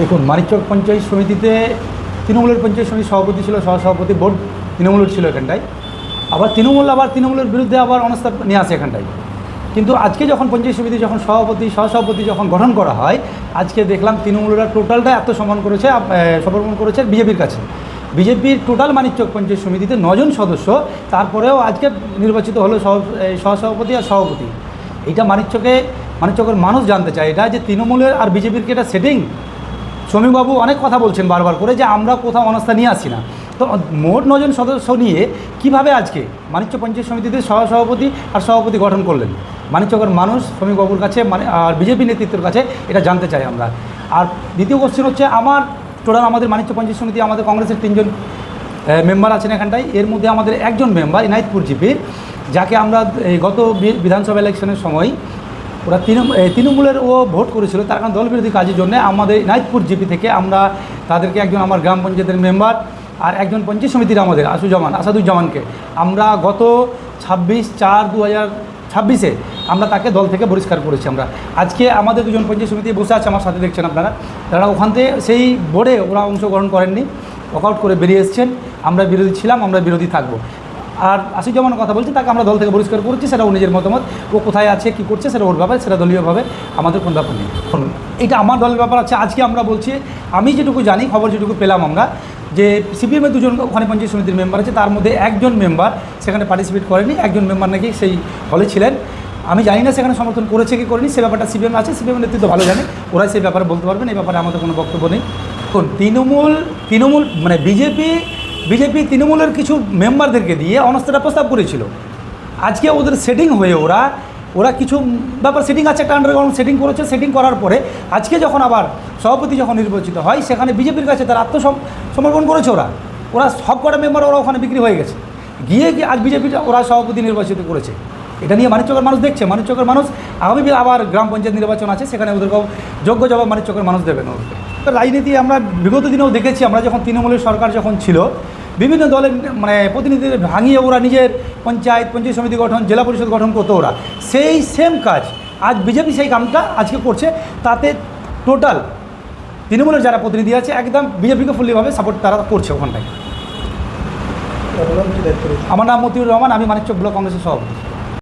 দেখুন, মানিকচক পঞ্চায়েত সমিতিতে তৃণমূলের পঞ্চায়েত সমিতির সভাপতি ছিল, সহসভাপতি বোর্ড তৃণমূলের ছিল এখানটায়। আবার তৃণমূলের বিরুদ্ধে আবার অনাস্থা নিয়ে আসে এখানটায়। কিন্তু আজকে যখন পঞ্চায়েত সমিতি যখন সভাপতি সহসভাপতি যখন গঠন করা হয়, আজকে দেখলাম তৃণমূলেরা টোটালটা সমর্পণ করেছে বিজেপির কাছে। বিজেপির টোটাল মানিকচক পঞ্চায়েত সমিতিতে 9 জন সদস্য, তারপরেও আজকে নির্বাচিত হলো সহসভাপতি আর সভাপতি। এইটা মানিকচকের মানুষ জানতে চায় এটা যে তৃণমূলের আর বিজেপির কি এটা সেটিং। শ্রমিকবাবু অনেক কথা বলছেন বারবার করে যে আমরা কোথাও অনাস্থা নিয়ে আসছি না। তো মোট 9 জন সদস্য নিয়ে কিভাবে আজকে মানিকচক পঞ্চায়েত সমিতিতে সহসভাপতি আর সভাপতি গঠন করলেন, মানিকচকের মানুষ শ্রমিকবাবুর কাছে আর বিজেপি নেতৃত্বের কাছে এটা জানতে চাই আমরা। আর দ্বিতীয় কোশ্চেন হচ্ছে, আমাদের মানিকচক পঞ্চায়েত সমিতি আমাদের কংগ্রেসের 3 জন মেম্বার আছেন এখানটায়। এর মধ্যে আমাদের একজন মেম্বার ইনায়েতপুর জিপির, যাকে আমরা গত বিধানসভা ইলেকশনের সময় ওরা তৃণমূলের ভোট করেছিল, তার কারণ দলবিরোধী কাজের জন্য আমাদের ইনায়েতপুর জিপি থেকে আমরা তাদেরকে একজন আমার গ্রাম পঞ্চায়েতের মেম্বার আর একজন পঞ্চায়েত সমিতির আমাদের আসাদুজ্জামানকে আমরা গত 26/4/2026 আমরা তাকে দল থেকে বহিষ্কার করেছি। আমরা আজকে আমাদের 2 জন পঞ্চায়েত সমিতি বসে আছে আমার সাথে, দেখছেন আপনারা, তারা ওখান থেকে সেই বোর্ডে ওরা অংশগ্রহণ করেননি, ওয়াকআউট করে বেরিয়ে এসছেন। আমরা বিরোধী ছিলাম, আমরা বিরোধী থাকবো। আর আসাদুজ্জামানের কথা বলছি, তাকে আমরা দল থেকে বহিষ্কার করেছি, সেটা ও নিজের মতামত, ও কোথায় আছে কী করছে সেটা ওর ব্যাপার, সেটা দলীয়ভাবে আমাদের কোনো ব্যাপার নেই। এটা আমার দলের ব্যাপার আছে। আজকে আমরা বলছি, আমি যেটুকু জানি, খবর যেটুকু পেলাম আমরা, যে সিপিএমের 2 জন ওখানে পঞ্চায়েত সমিতির মেম্বার আছে, তার মধ্যে একজন মেম্বার সেখানে পার্টিসিপেট করেনি, একজন মেম্বার নাকি সেই হলে ছিলেন। আমি জানি না সেখানে সমর্থন করেছে কি করেনি, সে ব্যাপারটা সিপিএম আছে, সিপিএমের নেতৃত্ব ভালো জানে, ওরাই সেই ব্যাপারে বলতে পারবেন, এই ব্যাপারে আমাদের কোনো বক্তব্য নেই। তৃণমূল মানে বিজেপি তৃণমূলের কিছু মেম্বারদেরকে দিয়ে অনাস্থাটা প্রস্তাব করেছিল। আজকে ওদের সেটিং হয়ে ওরা কিছু ব্যাপার সেটিং আছে, একটা আন্ডারগ্রাউন্ড সেটিং করেছে। সেটিং করার পরে আজকে যখন আবার সভাপতি যখন নির্বাচিত হয়, সেখানে বিজেপির কাছে তার আত্মসমর্পণ করেছে। ওরা সব কটা মেম্বার ওখানে বিক্রি হয়ে গেছে, গিয়ে আজ বিজেপি ওরা সভাপতি নির্বাচিত করেছে। এটা নিয়ে মানিকচকের মানুষ দেখছে। মানিকচকের মানুষ আগামী আবার গ্রাম পঞ্চায়েত নির্বাচন আছে, সেখানে ওদেরকেও যোগ্য জবাব মানিকচকের মানুষ দেবেন। রাজনীতি আমরা বিগত দিনেও দেখেছি, আমরা যখন তৃণমূলের সরকার যখন ছিল, বিভিন্ন দলের প্রতিনিধিদের ভাঙিয়ে ওরা নিজের পঞ্চায়েত সমিতি গঠন, জেলা পরিষদ গঠন করতো। ওরা সেই সেম কাজ আজ বিজেপি সেই কামটা আজকে করছে। তাতে টোটাল তৃণমূলের যারা প্রতিনিধি আছে একদম বিজেপিকে ফুল্লিভাবে সাপোর্ট তারা করছে ওখানটায়। আমার নাম মতিউর রহমান, আমি মানিকচক ব্লক কংগ্রেসের সভাপতি।